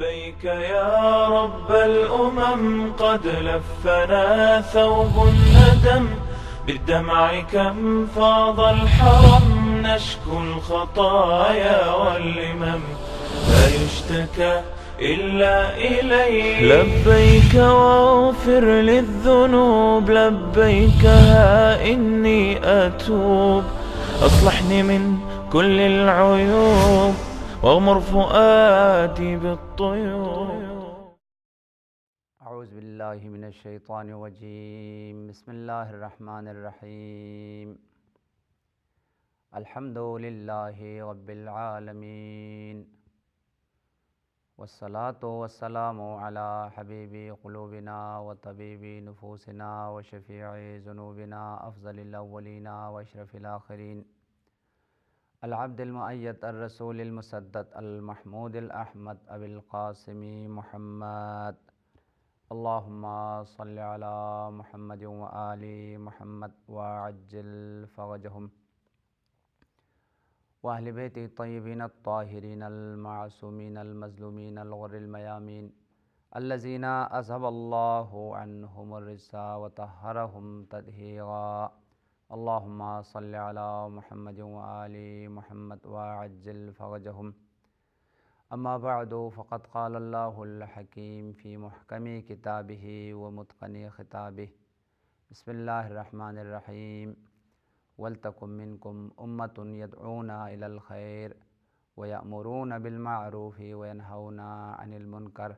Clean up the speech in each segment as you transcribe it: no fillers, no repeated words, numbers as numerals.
لبيك يا رب الأمم قد لفنا ثوب الندم بالدمع كم فاض الحرم نشكو الخطايا واللمم لا يشتكى إلا إليك. لبيك واغفر للذنوب لبيك ها إني أتوب أصلحني من كل العيوب واغمر فؤادي بالطيوب. اعوذ باللہ من الشیطان الرجیم. بسم اللہ الرحمن الرحیم. الحمد للہ رب العالمین والصلاة والسلام علی حبیب قلوبنا وطبیب نفوسنا وشفیع ذنوبنا افضل الاولین واشرف الاخرین العبد المؤید الرسول المسدد المحمود الاحمد ابی القاسم محمد. اللہم صل علی محمد وآل محمد وعجل فرجہم واہل بیت الطیبین الطاہرین المعصومین المظلومین الغر المیامین الذین اذهب اللہ عنہم الرجس وطہرہم تطہیرا. اللہم صل علی محمد وآل محمد وعجل فرجہم. اما بعد فقد قال اللہ الحکیم فی محکم کتابہ ومتقن خطابہ. بسم اللہ الرحمن الرحیم. وَلْتَكُن مِّنكُمْ أُمَّةٌ يَدْعُونَ إِلَى الْخَيْرِ وَيَأْمُرُونَ بِالْمَعْرُوفِ وَيَنْهَوْنَ عَنِ الْمُنكَرِ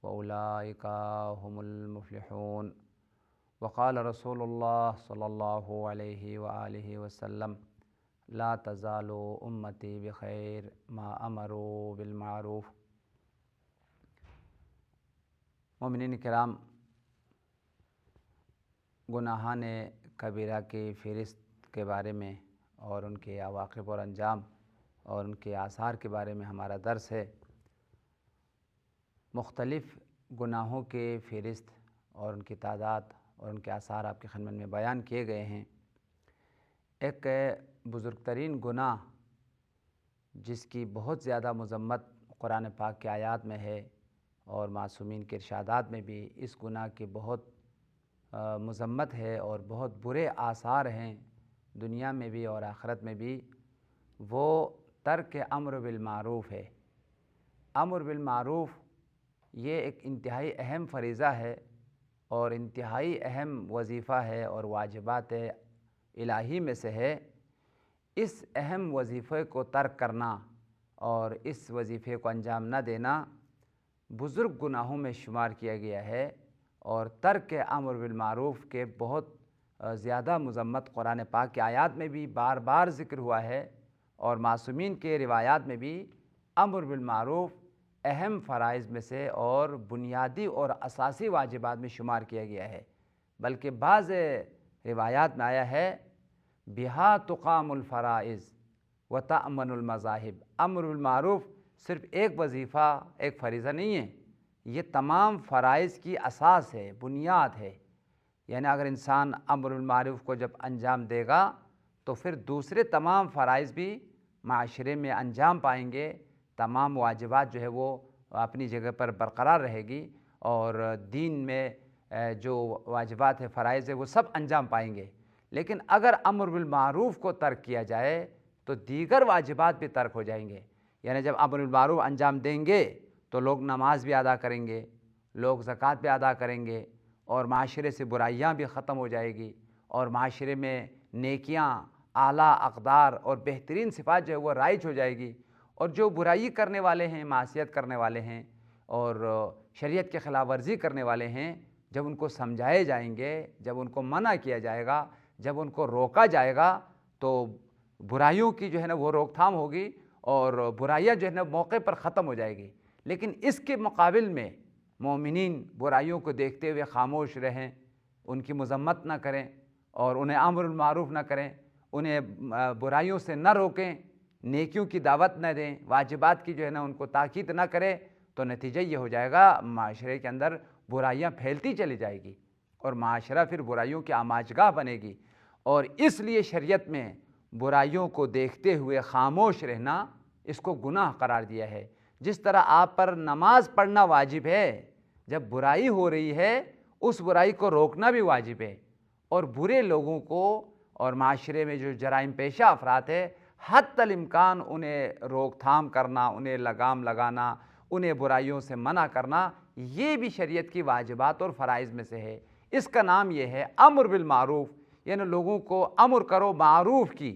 وَأُولَٰئِكَ هُمُ الْمُفْلِحُونَ. وقال رسول اللہ صلی اللہ علیہ وآلہ وسلم لا تزال امتی بخیر ما امروا بالمعروف. مومنین کرام، گناہان کبیرہ کی فہرست کے بارے میں اور ان کے عواقب اور انجام اور ان کے آثار کے بارے میں ہمارا درس ہے. مختلف گناہوں کے فہرست اور ان کی تعداد اور ان کے آثار آپ کی خدمت میں بیان کیے گئے ہیں. ایک بزرگ ترین گناہ جس کی بہت زیادہ مذمت قرآن پاک کے آیات میں ہے اور معصومین کے ارشادات میں بھی اس گناہ کی بہت مذمت ہے اور بہت برے آثار ہیں دنیا میں بھی اور آخرت میں بھی، وہ ترک امر بالمعروف ہے. امر بالمعروف یہ ایک انتہائی اہم فریضہ ہے اور انتہائی اہم وظیفہ ہے اور واجبات الہی میں سے ہے. اس اہم وظیفے کو ترک کرنا اور اس وظیفے کو انجام نہ دینا بزرگ گناہوں میں شمار کیا گیا ہے اور ترک امر بالمعروف کے بہت زیادہ مذمت قرآن پاک کی آیات میں بھی بار بار ذکر ہوا ہے اور معصومین کے روایات میں بھی امر بالمعروف اہم فرائض میں سے اور بنیادی اور اساسی واجبات میں شمار کیا گیا ہے. بلکہ بعض روایات میں آیا ہے بہا تقام الفرائض وتأمن المذاہب. امر بالمعروف صرف ایک وظیفہ ایک فریضہ نہیں ہے، یہ تمام فرائض کی اساس ہے، بنیاد ہے. یعنی اگر انسان امر بالمعروف کو جب انجام دے گا تو پھر دوسرے تمام فرائض بھی معاشرے میں انجام پائیں گے، تمام واجبات جو ہے وہ اپنی جگہ پر برقرار رہے گی اور دین میں جو واجبات ہے فرائض ہے وہ سب انجام پائیں گے. لیکن اگر امر بالمعروف کو ترک کیا جائے تو دیگر واجبات بھی ترک ہو جائیں گے. یعنی جب امر بالمعروف انجام دیں گے تو لوگ نماز بھی ادا کریں گے، لوگ زکوٰۃ بھی ادا کریں گے اور معاشرے سے برائیاں بھی ختم ہو جائے گی اور معاشرے میں نیکیاں، اعلیٰ اقدار اور بہترین صفات جو ہے وہ رائج ہو جائے گی. اور جو برائی کرنے والے ہیں، معصیت کرنے والے ہیں اور شریعت کے خلاف ورزی کرنے والے ہیں، جب ان کو سمجھائے جائیں گے، جب ان کو منع کیا جائے گا، جب ان کو روکا جائے گا تو برائیوں کی جو ہے نا وہ روک تھام ہوگی اور برائیاں جو ہے نا موقع پر ختم ہو جائے گی. لیکن اس کے مقابل میں مومنین برائیوں کو دیکھتے ہوئے خاموش رہیں، ان کی مذمت نہ کریں اور انہیں امر بالمعروف نہ کریں، انہیں برائیوں سے نہ روکیں، نیکیوں کی دعوت نہ دیں، واجبات کی جو ہے نا ان کو تاکید نہ کریں، تو نتیجہ یہ ہو جائے گا معاشرے کے اندر برائیاں پھیلتی چلی جائے گی اور معاشرہ پھر برائیوں کی آماجگاہ بنے گی. اور اس لیے شریعت میں برائیوں کو دیکھتے ہوئے خاموش رہنا اس کو گناہ قرار دیا ہے. جس طرح آپ پر نماز پڑھنا واجب ہے، جب برائی ہو رہی ہے اس برائی کو روکنا بھی واجب ہے، اور برے لوگوں کو اور معاشرے میں جو جرائم پیشہ افراد ہے حتی الامکان انہیں روک تھام کرنا، انہیں لگام لگانا، انہیں برائیوں سے منع کرنا، یہ بھی شریعت کی واجبات اور فرائض میں سے ہے۔ اس کا نام یہ ہے امر بالمعروف، یعنی لوگوں کو امر کرو معروف کی۔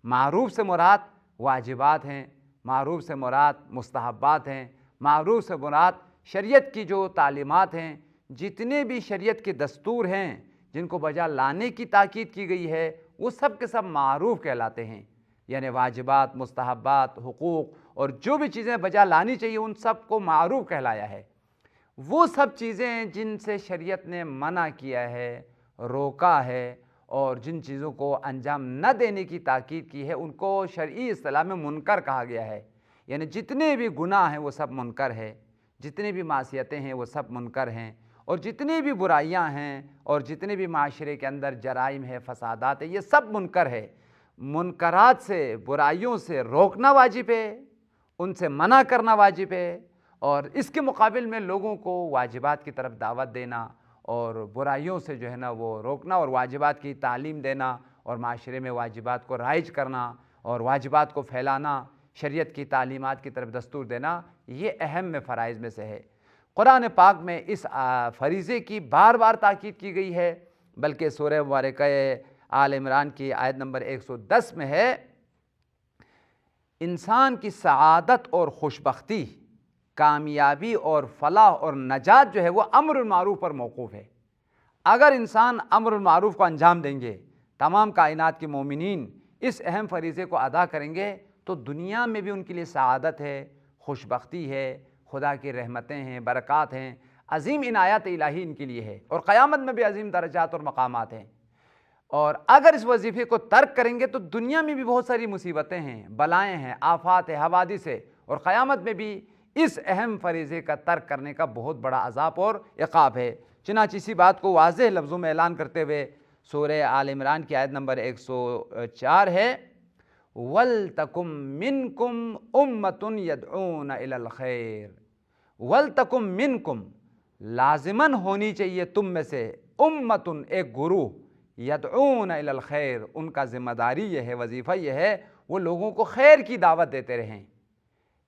معروف سے مراد واجبات ہیں، معروف سے مراد مستحبات ہیں، معروف سے مراد شریعت کی جو تعلیمات ہیں، جتنے بھی شریعت کے دستور ہیں جن کو بجا لانے کی تاکید کی گئی ہے وہ سب کے سب معروف کہلاتے ہیں، یعنی واجبات، مستحبات، حقوق اور جو بھی چیزیں بجا لانی چاہیے ان سب کو معروف کہلایا ہے۔ وہ سب چیزیں جن سے شریعت نے منع کیا ہے، روکا ہے، اور جن چیزوں کو انجام نہ دینے کی تاکید کی ہے ان کو شرعی اصطلاح میں منکر کہا گیا ہے۔ یعنی جتنے بھی گناہ ہیں وہ سب منکر ہے، جتنے بھی معصیتیں ہیں وہ سب منکر ہیں، اور جتنی بھی برائیاں ہیں اور جتنے بھی معاشرے کے اندر جرائم ہے، فسادات ہیں، یہ سب منکر ہے۔ منکرات سے، برائیوں سے روکنا واجب ہے، ان سے منع کرنا واجب ہے، اور اس کے مقابل میں لوگوں کو واجبات کی طرف دعوت دینا اور برائیوں سے جو ہے نا وہ روکنا اور واجبات کی تعلیم دینا اور معاشرے میں واجبات کو رائج کرنا اور واجبات کو پھیلانا، شریعت کی تعلیمات کی طرف دستور دینا، یہ اہم میں فرائض میں سے ہے۔ قرآن پاک میں اس فریضے کی بار بار تاکید کی گئی ہے، بلکہ سورہ مبارکہ آل عمران کی آیت نمبر 110 میں ہے، انسان کی سعادت اور خوشبختی، کامیابی اور فلاح اور نجات جو ہے وہ امر المعروف پر موقوف ہے۔ اگر انسان امر المعروف کو انجام دیں گے، تمام کائنات کے مومنین اس اہم فریضے کو ادا کریں گے تو دنیا میں بھی ان کے لیے سعادت ہے، خوشبختی ہے، خدا کی رحمتیں ہیں، برکات ہیں، عظیم عنایات الہی ان کے لیے ہے، اور قیامت میں بھی عظیم درجات اور مقامات ہیں۔ اور اگر اس وظیفے کو ترک کریں گے تو دنیا میں بھی بہت ساری مصیبتیں ہیں، بلائیں ہیں، آفات ہیں، حوادث ہے، اور قیامت میں بھی اس اہم فریضے کا ترک کرنے کا بہت بڑا عذاب اور عقاب ہے۔ چنانچہ اسی بات کو واضح لفظوں میں اعلان کرتے ہوئے سورہ آل عمران کی آیت نمبر 104 ہے، وَلْتَكُمْ مِنْكُمْ أُمَّةٌ يَدْعُونَ إِلَى الْخَيْرِ، وَلْتَكُمْ مِنْكُمْ لازماً ہونی چاہیے تم میں سے، امتن ایک گروہ، یدعون الی الخیر ان کا ذمہ داری یہ ہے، وظیفہ یہ ہے وہ لوگوں کو خیر کی دعوت دیتے رہیں،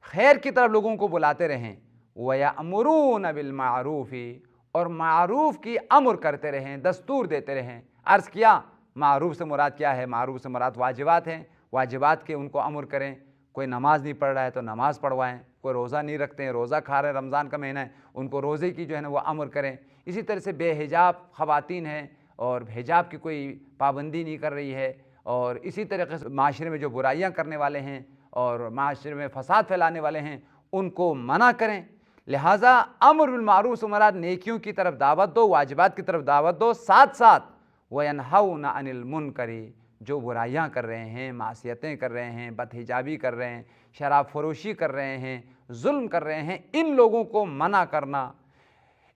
خیر کی طرف لوگوں کو بلاتے رہیں، وَيَأْمُرُونَ بِالْمَعْرُوفِ اور معروف کی امر کرتے رہیں، دستور دیتے رہیں۔ عرض کیا معروف سے مراد کیا ہے؟ معروف سے مراد واجبات ہیں، واجبات کے ان کو امر کریں۔ کوئی نماز نہیں پڑھ رہا ہے تو نماز پڑھوائیں، کوئی روزہ نہیں رکھتے ہیں، روزہ کھا رہے ہیں، رمضان کا مہینہ ہے، ان کو روزے کی جو ہے نا وہ امر کریں۔ اسی طرح سے بے حجاب خواتین ہیں اور حجاب کی کوئی پابندی نہیں کر رہی ہے، اور اسی طریقے سے معاشرے میں جو برائیاں کرنے والے ہیں اور معاشرے میں فساد پھیلانے والے ہیں ان کو منع کریں۔ لہٰذا امر بالمعروف سے مراد نیکیوں کی طرف دعوت دو، واجبات کی طرف دعوت دو، ساتھ ساتھ وَيَنْهَوْنَ عَنِ الْمُنْكَرِ جو برائیاں کر رہے ہیں، معصیتیں کر رہے ہیں، بد حجابی کر رہے ہیں، شراب فروشی کر رہے ہیں، ظلم کر رہے ہیں، ان لوگوں کو منع کرنا۔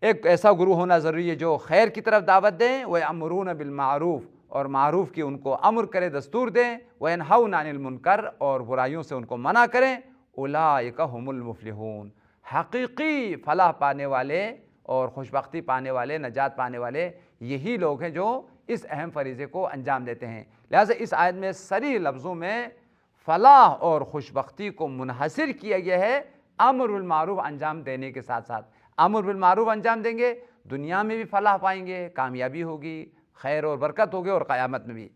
ایک ایسا گروہ ہونا ضروری ہے جو خیر کی طرف دعوت دیں، وَيَأْمُرُونَ بِالْمَعْرُوفِ اور معروف کی ان کو امر کرے، دستور دیں، وَيَنْهَوْنَ عَنِ الْمُنْكَرِ اور برائیوں سے ان کو منع کریں۔ أُولَٰئِكَ هُمُ الْمُفْلِحُونَ حقیقی فلاح پانے والے اور خوشبختی پانے والے، نجات پانے والے یہی لوگ ہیں جو اس اہم فریضے کو انجام دیتے ہیں۔ لہٰذا اس آیت میں صریح لفظوں میں فلاح اور خوشبختی کو منحصر کیا گیا ہے امر بالمعروف انجام دینے کے ساتھ ساتھ۔ امر بالمعروف انجام دیں گے، دنیا میں بھی فلاح پائیں گے، کامیابی ہوگی، خیر اور برکت ہوگی، اور قیامت میں بھی۔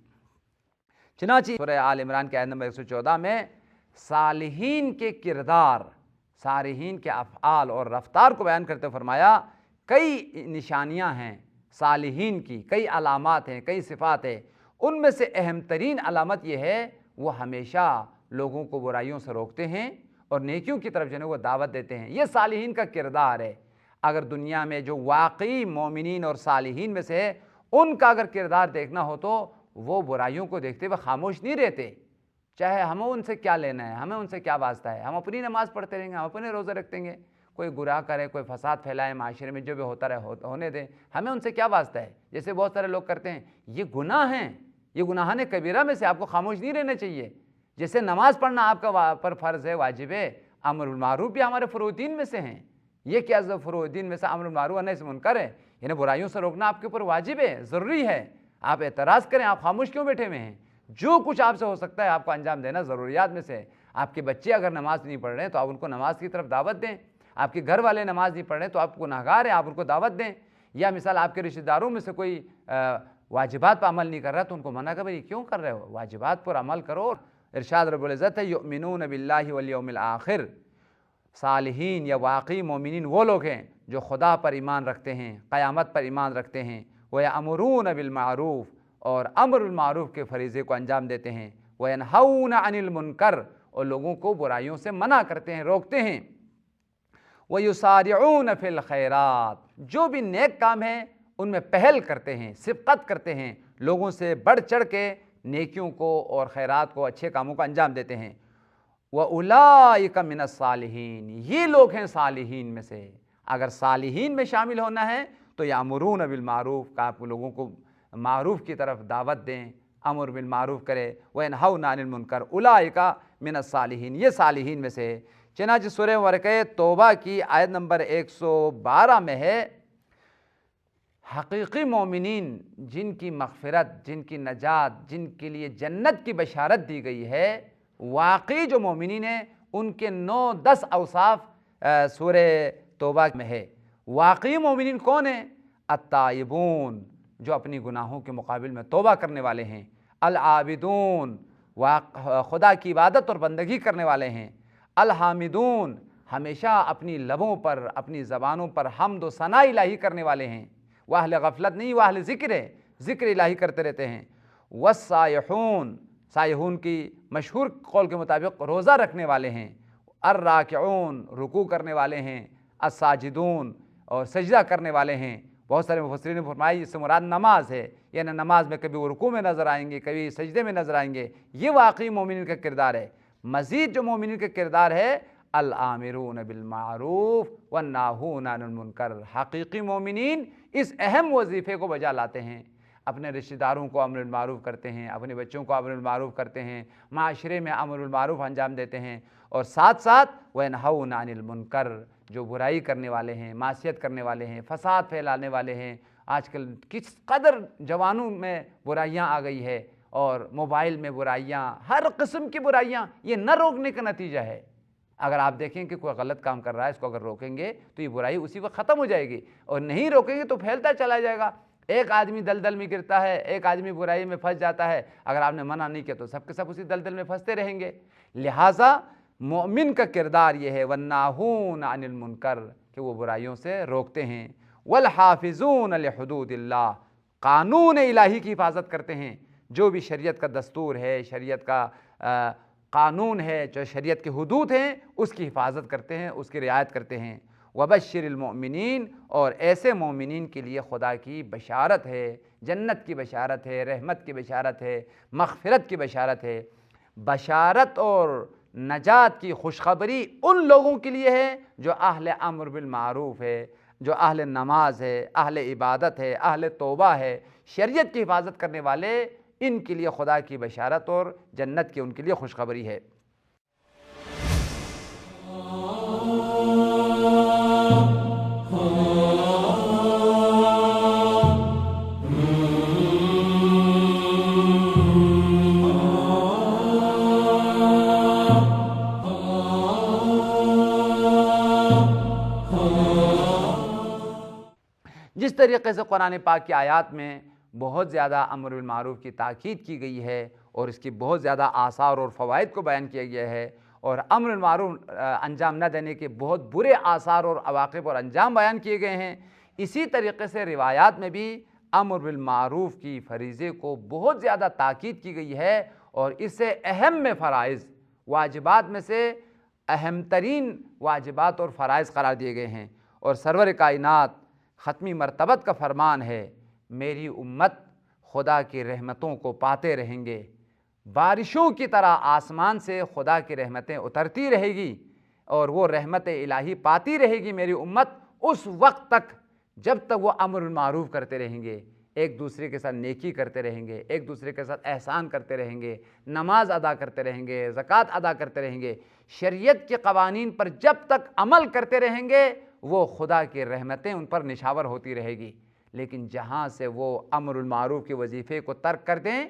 چنانچہ سورہ آل عمران کے آیت نمبر 114 میں صالحین کے کردار، صالحین کے افعال اور رفتار کو بیان کرتے فرمایا کئی نشانیاں ہیں صالحین کی، کئی علامات ہیں، کئی صفات ہیں۔ ان میں سے اہم ترین علامت یہ ہے وہ ہمیشہ لوگوں کو برائیوں سے روکتے ہیں اور نیکیوں کی طرف جو ہے وہ دعوت دیتے ہیں۔ یہ صالحین کا کردار ہے۔ اگر دنیا میں جو واقعی مومنین اور صالحین میں سے ہے ان کا اگر کردار دیکھنا ہو تو وہ برائیوں کو دیکھتے ہوئے خاموش نہیں رہتے، چاہے ہمیں ان سے کیا لینا ہے، ہمیں ان سے کیا واسطہ ہے، ہم اپنی نماز پڑھتے رہیں گے، ہم اپنے روزے رکھتے گے، کوئی گناہ کرے، کوئی فساد پھیلائے معاشرے میں، جو بھی ہوتا رہے ہونے دیں، ہمیں ان سے کیا واسطہ ہے۔ جیسے بہت سارے لوگ کرتے ہیں، یہ گناہ ہیں، یہ گناہان کبیرہ میں سے، آپ کو خاموش نہیں رہنا چاہیے۔ جیسے نماز پڑھنا آپ کا پر فرض ہے، واجب ہے، امر بالمعروف بھی ہمارے فروع دین میں سے ہیں۔ یہ کیا فروع دین میں سے امر بالمعروف و نہی عن المنکر ہے، یعنی برائیوں سے روکنا آپ کے اوپر واجب ہے، ضروری ہے۔ آپ اعتراض کریں، آپ خاموش کیوں بیٹھے ہوئے ہیں؟ جو کچھ آپ سے ہو سکتا ہے آپ کو انجام دینا ضروریات میں سے ہے۔ آپ کے بچے اگر نماز نہیں پڑھ رہے ہیں تو آپ ان کو نماز کی طرف دعوت دیں، آپ کے گھر والے نماز نہیں پڑھ رہے ہیں تو آپ گناہگار ہیں، آپ ان کو دعوت دیں۔ یا مثال آپ کے رشتہ داروں میں سے کوئی واجبات پر عمل نہیں کر رہا تو ان کو منع کر بھائی کیوں کر رہے ہو، واجبات پر عمل کرو۔ ارشاد رب العزت ہے یؤمنون باللہ والیوم الآخر، صالحین یا واقعی مومنین وہ لوگ ہیں جو خدا پر ایمان رکھتے ہیں، قیامت پر ایمان رکھتے ہیں، وَيَأْمُرُونَ بِالْمَعْرُوفِ اور امر بالمعروف کے فریضے کو انجام دیتے ہیں، وَيَنْهَوْنَ عَنِ الْمُنْكَرِ اور لوگوں کو برائیوں سے منع کرتے ہیں، روکتے ہیں، وَيُسَارِعُونَ فِي الْخَيْرَاتِ جو بھی نیک کام ہیں ان میں پہل کرتے ہیں، سبقت کرتے ہیں، لوگوں سے بڑھ چڑھ کے نیکیوں کو اور خیرات کو، اچھے کاموں کو انجام دیتے ہیں۔ وَأُولَٰئِكَ مِنَ الصَّالِحِينَ یہ لوگ ہیں صالحین میں سے۔ اگر صالحین میں شامل ہونا ہے تو یامرون بالمعروف کا آپ لوگوں کو معروف کی طرف دعوت دیں، امر بالمعروف کرے، وَيَنْهَوْنَ عَنِ الْمُنْكَرِ أُولَٰئِكَ مِنَ الصَّالِحِينَ یہ صالحین میں سے ہے۔ چنانچہ سورہ مبارکہ توبہ کی آیت نمبر 112 میں ہے حقیقی مومنین جن کی مغفرت، جن کی نجات، جن کے لیے جنت کی بشارت دی گئی ہے، واقعی جو مومنین ہیں ان کے 9-10 اوصاف سورہ توبہ میں ہے۔ واقعی مومنین کون ہیں؟ التائبون جو اپنی گناہوں کے مقابل میں توبہ کرنے والے ہیں، العابدون خدا کی عبادت اور بندگی کرنے والے ہیں، الحامدون ہمیشہ اپنی لبوں پر، اپنی زبانوں پر حمد و ثناء الہی کرنے والے ہیں، وہ اہل غفلت نہیں، وہ اہل ذکر ہے، ذکر الہی کرتے رہتے ہیں، والسائحون سائحون کی مشہور قول کے مطابق روزہ رکھنے والے ہیں، الراکعون رکوع کرنے والے ہیں، الساجدون اور سجدہ کرنے والے ہیں۔ بہت سارے مفسرین نے فرمایا اس سے مراد نماز ہے، یعنی نماز میں کبھی وہ رکوع میں نظر آئیں گے، کبھی سجدے میں نظر آئیں گے، یہ واقعی مومنین کا کردار ہے۔ مزید جو مومنین کا کردار ہے الآمرون بالمعروف والناہون عن المنکر حقیقی مومنین اس اہم وظیفے کو بجا لاتے ہیں، اپنے رشتہ داروں کو امر بالمعروف کرتے ہیں، اپنے بچوں کو امر بالمعروف کرتے ہیں، معاشرے میں امر بالمعروف انجام دیتے ہیں، اور ساتھ ساتھ وَيَنْهَوْنَ عَنِ الْمُنْكَرِ جو برائی کرنے والے ہیں، معصیت کرنے والے ہیں، فساد پھیلانے والے ہیں۔ آج کل کس قدر جوانوں میں برائیاں آ گئی ہے، اور موبائل میں برائیاں، ہر قسم کی برائیاں، یہ نہ روکنے کا نتیجہ ہے۔ اگر آپ دیکھیں کہ کوئی غلط کام کر رہا ہے، اس کو اگر روکیں گے تو یہ برائی اسی وقت ختم ہو جائے گی، اور نہیں روکیں گے تو پھیلتا چلا جائے گا۔ ایک آدمی دلدل میں گرتا ہے، ایک آدمی برائی میں پھنس جاتا ہے، اگر آپ نے منع نہیں کیا تو سب کے سب اسی دلدل میں پھنستے رہیں گے۔ لہٰذا مومن کا کردار یہ ہے وَالنَّاهُونَ عَنِ الْمُنْكَرِ کہ وہ برائیوں سے روکتے ہیں، وَالْحَافِظُونَ لِحُدُودِ اللَّهِ قانون الہی کی حفاظت کرتے ہیں، جو بھی شریعت کا دستور ہے، شریعت کا قانون ہے، جو شریعت کے حدود ہیں اس کی حفاظت کرتے ہیں، اس کی رعایت کرتے ہیں۔ وَبَشِّرِ الْمُؤْمِنِينَ اور ایسے مومنین کے لیے خدا کی بشارت ہے، جنت کی بشارت ہے، رحمت کی بشارت ہے، مغفرت کی بشارت ہے۔ بشارت اور نجات کی خوشخبری ان لوگوں کے لیے ہے جو اہل امر بالمعروف ہے، جو اہل نماز ہے، اہل عبادت ہے، اہل توبہ ہے، شریعت کی حفاظت کرنے والے، ان کے لیے خدا کی بشارت اور جنت کی ان کے لیے خوشخبری ہے۔ جس طریقے سے قرآن پاک کی آیات میں بہت زیادہ امر بالمعروف کی تاکید کی گئی ہے اور اس کی بہت زیادہ آثار اور فوائد کو بیان کیا گیا ہے، اور امر بالمعروف انجام نہ دینے کے بہت برے آثار اور عواقب اور انجام بیان کیے گئے ہیں، اسی طریقے سے روایات میں بھی امر بالمعروف کی فریضے کو بہت زیادہ تاکید کی گئی ہے، اور اس سے اہم میں فرائض، واجبات میں سے اہم ترین واجبات اور فرائض قرار دیے گئے ہیں۔ اور سرور کائنات ختمی مرتبت کا فرمان ہے میری امت خدا کی رحمتوں کو پاتے رہیں گے، بارشوں کی طرح آسمان سے خدا کی رحمتیں اترتی رہے گی، اور وہ رحمت الہی پاتی رہے گی میری امت اس وقت تک جب تک وہ امر بالمعروف کرتے رہیں گے، ایک دوسرے کے ساتھ نیکی کرتے رہیں گے، ایک دوسرے کے ساتھ احسان کرتے رہیں گے، نماز ادا کرتے رہیں گے، زکوٰۃ ادا کرتے رہیں گے، شریعت کے قوانین پر جب تک عمل کرتے رہیں گے وہ خدا کی رحمتیں ان پر نشاور ہوتی رہے گی۔ لیکن جہاں سے وہ امر بالمعروف کے وظیفے کو ترک کر دیں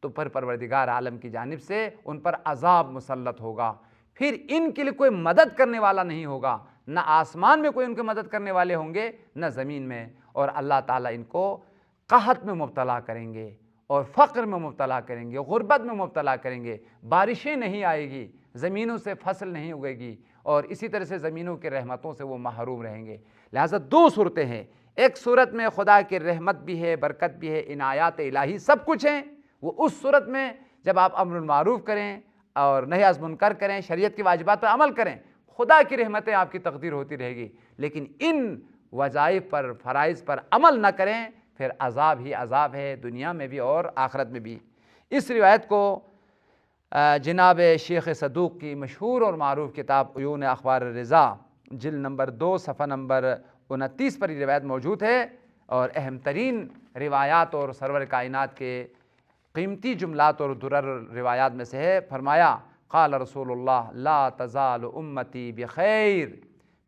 تو پھر پروردگار عالم کی جانب سے ان پر عذاب مسلط ہوگا، پھر ان کے لیے کوئی مدد کرنے والا نہیں ہوگا، نہ آسمان میں کوئی ان کی مدد کرنے والے ہوں گے نہ زمین میں، اور اللہ تعالیٰ ان کو قحط میں مبتلا کریں گے اور فقر میں مبتلا کریں گے، غربت میں مبتلا کریں گے، بارشیں نہیں آئے گی، زمینوں سے فصل نہیں اگے گی، اور اسی طرح سے زمینوں کی رحمتوں سے وہ محروم رہیں گے۔ لہٰذا دو صورتیں ہیں، ایک صورت میں خدا کی رحمت بھی ہے، برکت بھی ہے، عنایات الہی سب کچھ ہیں، وہ اس صورت میں جب آپ امر بالمعروف کریں اور نہی از منکر کریں، شریعت کی واجبات پر عمل کریں، خدا کی رحمتیں آپ کی تقدیر ہوتی رہے گی۔ لیکن ان وظائف پر، فرائض پر عمل نہ کریں پھر عذاب ہی عذاب ہے، دنیا میں بھی اور آخرت میں بھی۔ اس روایت کو جناب شیخ صدوق کی مشہور اور معروف کتاب عیون اخبار الرضا جلد نمبر 2 صفحہ نمبر 29 پر یہ روایت موجود ہے، اور اہم ترین روایات اور سرور کائنات کے قیمتی جملات اور درر روایات میں سے ہے۔ فرمایا قال رسول اللہ لا تزال امتی بخیر،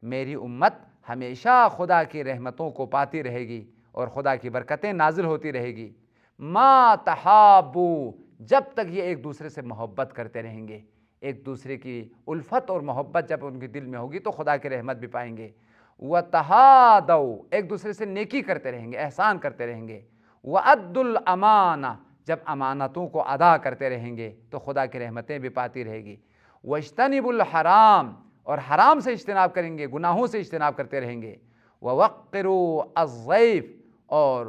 میری امت ہمیشہ خدا کی رحمتوں کو پاتی رہے گی اور خدا کی برکتیں نازل ہوتی رہے گی، ما تحابو، جب تک یہ ایک دوسرے سے محبت کرتے رہیں گے، ایک دوسرے کی الفت اور محبت جب ان کے دل میں ہوگی تو خدا کی رحمت بھی پائیں گے، وتحادوا، ایک دوسرے سے نیکی کرتے رہیں گے، احسان کرتے رہیں گے، وادوا الامانہ، جب امانتوں کو ادا کرتے رہیں گے تو خدا کی رحمتیں بھی پاتی رہے گی، واجتنبوا الحرام، اور حرام سے اجتناب کریں گے، گناہوں سے اجتناب کرتے رہیں گے، ووقروا الضیف، اور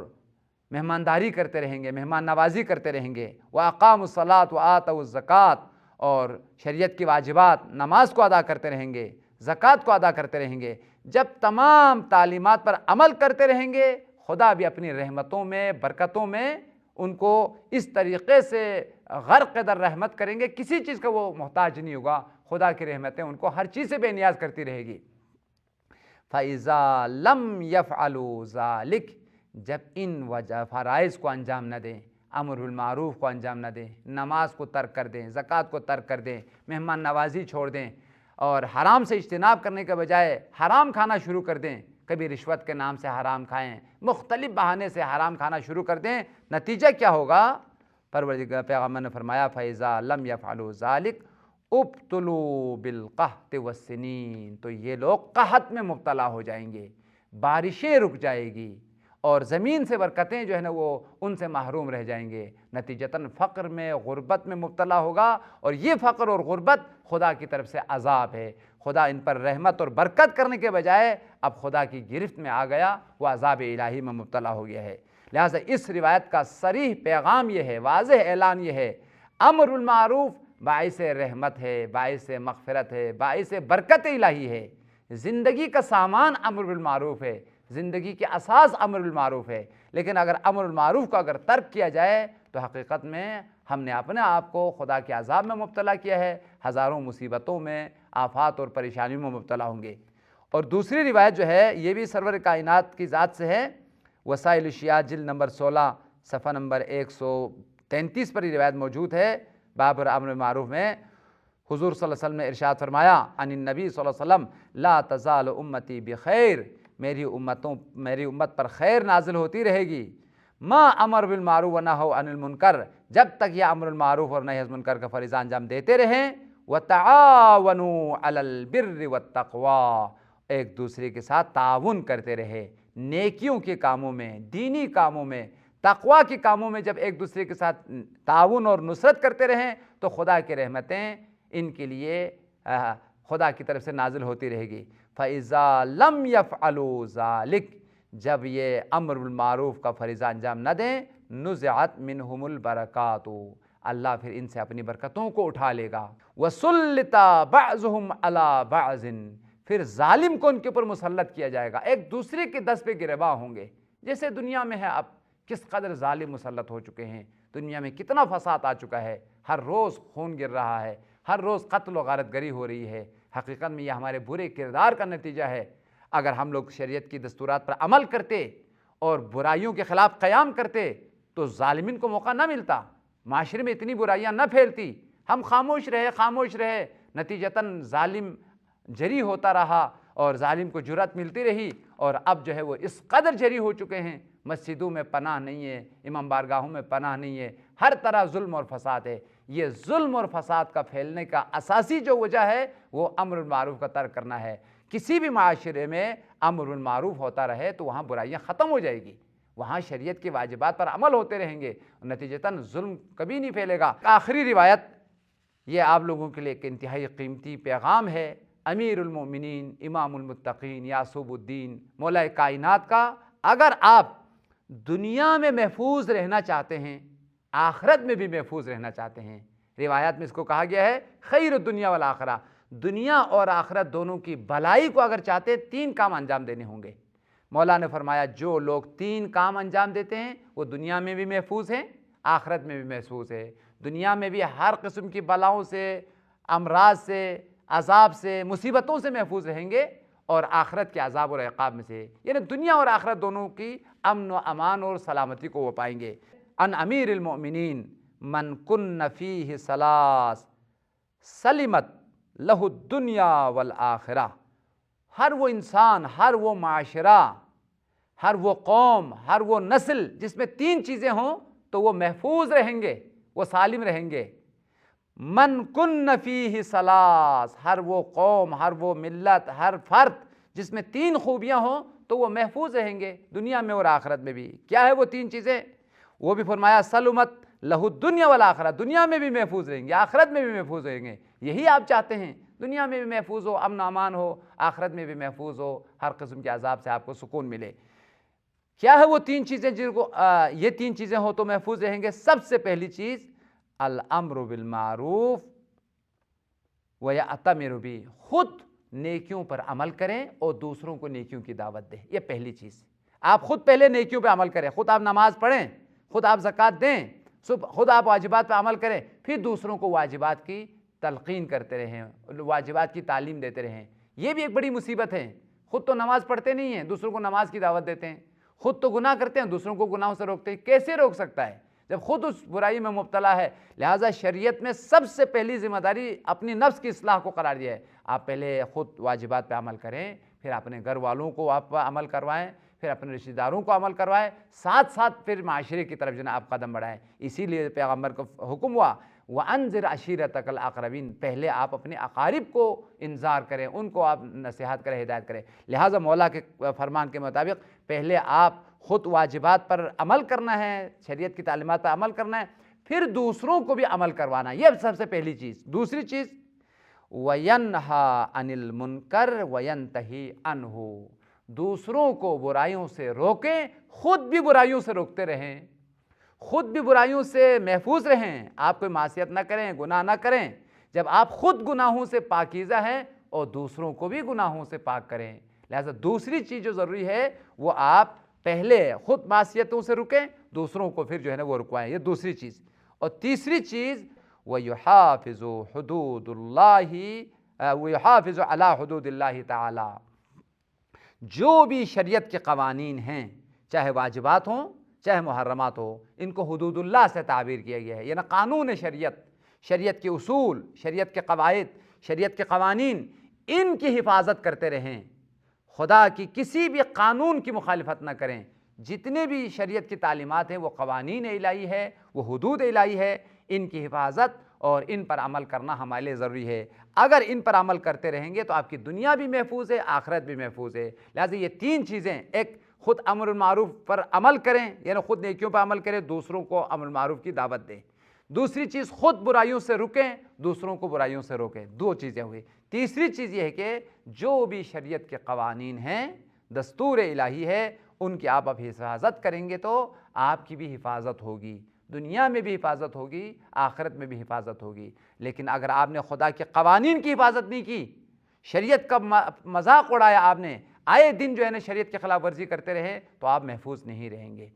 مہمانداری کرتے رہیں گے، مہمان نوازی کرتے رہیں گے، واقاموا الصلاۃ وآتوا الزکوٰۃ، اور شریعت کی واجبات نماز کو ادا کرتے رہیں گے، زکوٰۃ کو ادا کرتے رہیں گے۔ جب تمام تعلیمات پر عمل کرتے رہیں گے خدا بھی اپنی رحمتوں میں، برکتوں میں ان کو اس طریقے سے غرق در رحمت کریں گے، کسی چیز کا وہ محتاج نہیں ہوگا، خدا کی رحمتیں ان کو ہر چیز سے بے نیاز کرتی رہے گی۔ فَإِذَا لَمْ يَفْعَلُوا ذَلِكَ، جب ان فرائض کو انجام نہ دیں، امر بالمعروف کو انجام نہ دیں، نماز کو ترک کر دیں، زکوٰۃ کو ترک کر دیں، مہمان نوازی چھوڑ دیں، اور حرام سے اجتناب کرنے کے بجائے حرام کھانا شروع کر دیں، کبھی رشوت کے نام سے حرام کھائیں، مختلف بہانے سے حرام کھانا شروع کر دیں، نتیجہ کیا ہوگا؟ پروردگار پیغمبر نے فرمایا فَإِذَا لَمْ يَفْعَلُوا ذَلِكَ ابتلوا بالقحط والسنین، تو یہ لوگ قحط میں مبتلا ہو جائیں گے، بارشیں رک جائے گی، اور زمین سے برکتیں جو ہے نا وہ ان سے محروم رہ جائیں گے، نتیجتاً فقر میں، غربت میں مبتلا ہوگا، اور یہ فقر اور غربت خدا کی طرف سے عذاب ہے، خدا ان پر رحمت اور برکت کرنے کے بجائے اب خدا کی گرفت میں آ گیا، وہ عذاب الہی میں مبتلا ہو گیا ہے۔ لہٰذا اس روایت کا صریح پیغام یہ ہے، واضح اعلان یہ ہے، امر بالمعروف باعث رحمت ہے، باعث مغفرت ہے، باعث برکت الہی ہے، زندگی کا سامان امر بالمعروف ہے، زندگی کی اساس امر بالمعروف ہے، لیکن اگر امر بالمعروف کو اگر ترک کیا جائے تو حقیقت میں ہم نے اپنے آپ کو خدا کے عذاب میں مبتلا کیا ہے، ہزاروں مصیبتوں میں، آفات اور پریشانیوں میں مبتلا ہوں گے۔ اور دوسری روایت جو ہے یہ بھی سرور کائنات کی ذات سے ہے، وسائل الشیعہ جلد نمبر 16 صفحہ نمبر 133 پر یہ روایت موجود ہے۔ باب امر بالمعروف میں حضور صلی اللہ علیہ وسلم نے ارشاد فرمایا عن النبی صلی اللہ علیہ وسلم لا تزال امتی بخیر، میری امت پر خیر نازل ہوتی رہے گی، ما امر بالمعروف ونہوا عن المنکر، جب تک یہ امر بالمعروف اور نہی عن المنکر کا فریضہ انجام دیتے رہیں، وتعاونوا علی البر والتقوی، ایک دوسرے کے ساتھ تعاون کرتے رہے، نیکیوں کے کاموں میں، دینی کاموں میں، تقوی کے کاموں میں جب ایک دوسرے کے ساتھ تعاون اور نصرت کرتے رہیں تو خدا کی رحمتیں ان کے لیے خدا کی طرف سے نازل ہوتی رہے گی۔ فَإِذَا لَمْ يَفْعَلُوا ذَلِكَ، جب یہ امر بالمعروف کا فریضہ انجام نہ دیں، نُزِعَتْ مِنْهُمُ الْبَرَكَاتُ، اللہ پھر ان سے اپنی برکتوں کو اٹھا لے گا، وَسُلِّطَ بَعْضُهُمْ عَلَى بَعْضٍ، پھر ظالم کو ان کے اوپر مسلط کیا جائے گا، ایک دوسرے کے دست پہ گرباں ہوں گے، جیسے دنیا میں ہے اب کس قدر ظالم مسلط ہو چکے ہیں، دنیا میں کتنا فساد آ چکا ہے، ہر روز خون گر رہا ہے، ہر روز قتل و غارت گری ہو رہی ہے، حقیقت میں یہ ہمارے برے کردار کا نتیجہ ہے۔ اگر ہم لوگ شریعت کی دستورات پر عمل کرتے اور برائیوں کے خلاف قیام کرتے تو ظالمین کو موقع نہ ملتا، معاشرے میں اتنی برائیاں نہ پھیلتی، ہم خاموش رہے، نتیجتاً ظالم جری ہوتا رہا اور ظالم کو جرأت ملتی رہی، اور اب جو ہے وہ اس قدر جری ہو چکے ہیں، مسجدوں میں پناہ نہیں ہے، امام بارگاہوں میں پناہ نہیں ہے، ہر طرح ظلم اور فساد ہے۔ یہ ظلم اور فساد کا پھیلنے کا اساسی جو وجہ ہے وہ امر بالمعروف کا ترک کرنا ہے۔ کسی بھی معاشرے میں امر بالمعروف ہوتا رہے تو وہاں برائیاں ختم ہو جائے گی، وہاں شریعت کے واجبات پر عمل ہوتے رہیں گے، نتیجتاً ظلم کبھی نہیں پھیلے گا۔ آخری روایت یہ آپ لوگوں کے لیے ایک انتہائی قیمتی پیغام ہے امیر المومنین امام المتقین یعصوب الدین مولا کائنات کا۔ اگر آپ دنیا میں محفوظ رہنا چاہتے ہیں، آخرت میں بھی محفوظ رہنا چاہتے ہیں، روایات میں اس کو کہا گیا ہے خیر الدنیا والآخرہ، دنیا اور آخرت دونوں کی بھلائی کو اگر چاہتے ہیں 3 کام انجام دینے ہوں گے۔ مولا نے فرمایا جو لوگ 3 کام انجام دیتے ہیں وہ دنیا میں بھی محفوظ ہیں، آخرت میں بھی محفوظ ہے۔ دنیا میں بھی ہر قسم کی بلاؤں سے، امراض سے، عذاب سے، مصیبتوں سے محفوظ رہیں گے، اور آخرت کے عذاب اور عقاب میں سے، یعنی دنیا اور آخرت دونوں کی امن و امان اور سلامتی کو وہ پائیں گے۔ ان امیر المؤمنین من کن فیہ ثلاث سلمت لہ الدنیا والآخرہ، ہر وہ انسان، ہر وہ معاشرہ، ہر وہ قوم، ہر وہ نسل جس میں 3 چیزیں ہوں تو وہ محفوظ رہیں گے، وہ سالم رہیں گے۔ من کن فیہ ثلاث، ہر وہ قوم، ہر وہ ملت، ہر فرد جس میں 3 خوبیاں ہوں تو وہ محفوظ رہیں گے دنیا میں اور آخرت میں بھی۔ کیا ہے وہ 3 چیزیں؟ وہ بھی فرمایا سلمت لہ الدنیا والآخرہ، دنیا میں بھی محفوظ رہیں گے، آخرت میں بھی محفوظ رہیں گے۔ یہی آپ چاہتے ہیں، دنیا میں بھی محفوظ ہو، امن و امان ہو، آخرت میں بھی محفوظ ہو، ہر قسم کے عذاب سے آپ کو سکون ملے۔ کیا ہے وہ 3 چیزیں جن کو یہ 3 چیزیں ہو تو محفوظ رہیں گے؟ سب سے پہلی چیز الامر بالمعروف ویأتمر بہ، خود نیکیوں پر عمل کریں اور دوسروں کو نیکیوں کی دعوت دیں۔ یہ پہلی چیز، آپ خود پہلے نیکیوں پہ عمل کریں، خود آپ نماز پڑھیں، خود آپ زکوٰۃ دیں، خود آپ واجبات پہ عمل کریں، پھر دوسروں کو واجبات کی تلقین کرتے رہیں، واجبات کی تعلیم دیتے رہیں۔ یہ بھی ایک بڑی مصیبت ہے، خود تو نماز پڑھتے نہیں ہیں، دوسروں کو نماز کی دعوت دیتے ہیں، خود تو گناہ کرتے ہیں، دوسروں کو گناہوں سے روکتے ہیں۔ کیسے روک سکتا ہے جب خود اس برائی میں مبتلا ہے؟ لہٰذا شریعت میں سب سے پہلی ذمہ داری اپنی نفس کی اصلاح کو قرار دیا ہے۔ آپ پہلے خود واجبات پہ عمل کریں، پھر اپنے گھر والوں کو آپ عمل کروائیں، پھر اپنے رشتہ داروں کو عمل کروائیں، ساتھ ساتھ پھر معاشرے کی طرف جو ہے آپ قدم بڑھائیں۔ اسی لیے پیغمبر کو حکم ہوا وَأَنذِرْ عَشِيرَتَكَ الْأَقْرَبِينَ، پہلے آپ اپنے اقارب کو انذار کریں، ان کو آپ نصیحت کریں، ہدایت کریں۔ لہٰذا مولا کے فرمان کے مطابق پہلے آپ خود واجبات پر عمل کرنا ہے، شریعت کی تعلیمات پر عمل کرنا ہے، پھر دوسروں کو بھی عمل کروانا ہے، یہ سب سے پہلی چیز۔ دوسری چیز وَيَنْهَا عَنِ الْمُنْكَرِ وَيَنْتَهِي عَنْهُ، دوسروں کو برائیوں سے روکیں، خود بھی برائیوں سے روکتے رہیں، خود بھی برائیوں سے محفوظ رہیں، آپ کوئی معصیت نہ کریں، گناہ نہ کریں۔ جب آپ خود گناہوں سے پاکیزہ ہیں اور دوسروں کو بھی گناہوں سے پاک کریں، لہذا دوسری چیز جو ضروری ہے وہ آپ پہلے خود معصیتوں سے رکیں، دوسروں کو پھر جو ہے نا وہ رکوائیں، یہ دوسری چیز۔ اور تیسری چیز وَيُحَافِظُ حُدُودُ اللَّهِ وَيُحَافِظُ عَلَىٰ حُدُودِ اللَّهِ تَعَالَىٰ، جو بھی شریعت کے قوانین ہیں، چاہے واجبات ہوں چاہے محرمات ہو، ان کو حدود اللہ سے تعبیر کیا گیا ہے، یعنی قانون شریعت، شریعت کے اصول، شریعت کے قواعد، شریعت کے قوانین، ان کی حفاظت کرتے رہیں، خدا کی کسی بھی قانون کی مخالفت نہ کریں۔ جتنے بھی شریعت کی تعلیمات ہیں وہ قوانین الہی ہے، وہ حدود الہی ہے، ان کی حفاظت اور ان پر عمل کرنا ہمارے لیے ضروری ہے۔ اگر ان پر عمل کرتے رہیں گے تو آپ کی دنیا بھی محفوظ ہے، آخرت بھی محفوظ ہے۔ لہٰذا یہ 3 چیزیں، ایک خود امر بالمعروف پر عمل کریں، یعنی خود نیکیوں پر عمل کریں، دوسروں کو امر بالمعروف کی دعوت دیں۔ دوسری چیز خود برائیوں سے رکیں، دوسروں کو برائیوں سے روکیں، 2 چیزیں ہوئی۔ تیسری چیز یہ ہے کہ جو بھی شریعت کے قوانین ہیں، دستور الہی ہے، ان کی آپ حفاظت کریں گے تو آپ کی بھی حفاظت ہوگی، دنیا میں بھی حفاظت ہوگی، آخرت میں بھی حفاظت ہوگی۔ لیکن اگر آپ نے خدا کے قوانین کی حفاظت نہیں کی، شریعت کا مذاق اڑایا، آپ نے آئے دن جو ہے نا شریعت کی خلاف ورزی کرتے رہے، تو آپ محفوظ نہیں رہیں گے۔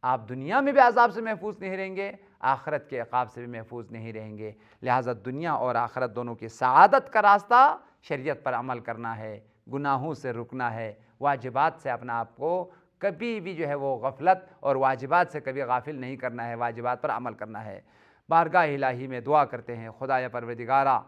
آپ دنیا میں بھی عذاب سے محفوظ نہیں رہیں گے، آخرت کے عقاب سے بھی محفوظ نہیں رہیں گے۔ لہٰذا دنیا اور آخرت دونوں کی سعادت کا راستہ شریعت پر عمل کرنا ہے، گناہوں سے رکنا ہے، واجبات سے اپنا آپ کو کبھی بھی جو ہے وہ غفلت اور واجبات سے کبھی غافل نہیں کرنا ہے، واجبات پر عمل کرنا ہے۔ بارگاہ الہی میں دعا کرتے ہیں، خدایا پروردگارا،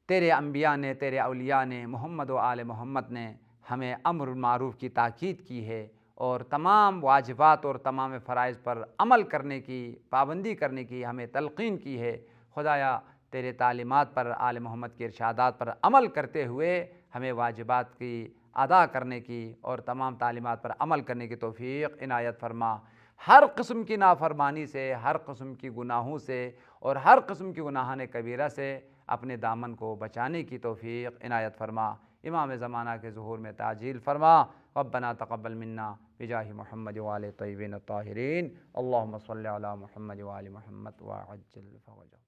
تیرے انبیاء نے، تیرے اولیاء نے، محمد و آل محمد نے ہمیں امر معروف کی تاکید کی ہے اور تمام واجبات اور تمام فرائض پر عمل کرنے کی، پابندی کرنے کی ہمیں تلقین کی ہے۔ خدایا تیرے تعلیمات پر، آل محمد کے ارشادات پر عمل کرتے ہوئے ہمیں واجبات کی ادا کرنے کی اور تمام تعلیمات پر عمل کرنے کی توفیق عنایت فرما۔ ہر قسم کی نافرمانی سے، ہر قسم کی گناہوں سے اور ہر قسم کی گناہان کبیرہ سے اپنے دامن کو بچانے کی توفیق عنایت فرما۔ امام زمانہ کے ظہور میں تعجیل فرما۔ ربنا تقبل منا بجاہ محمد وآل طیبین الطاہرین، اللہم صلی علی محمد وآل محمد وعجل فرجہ۔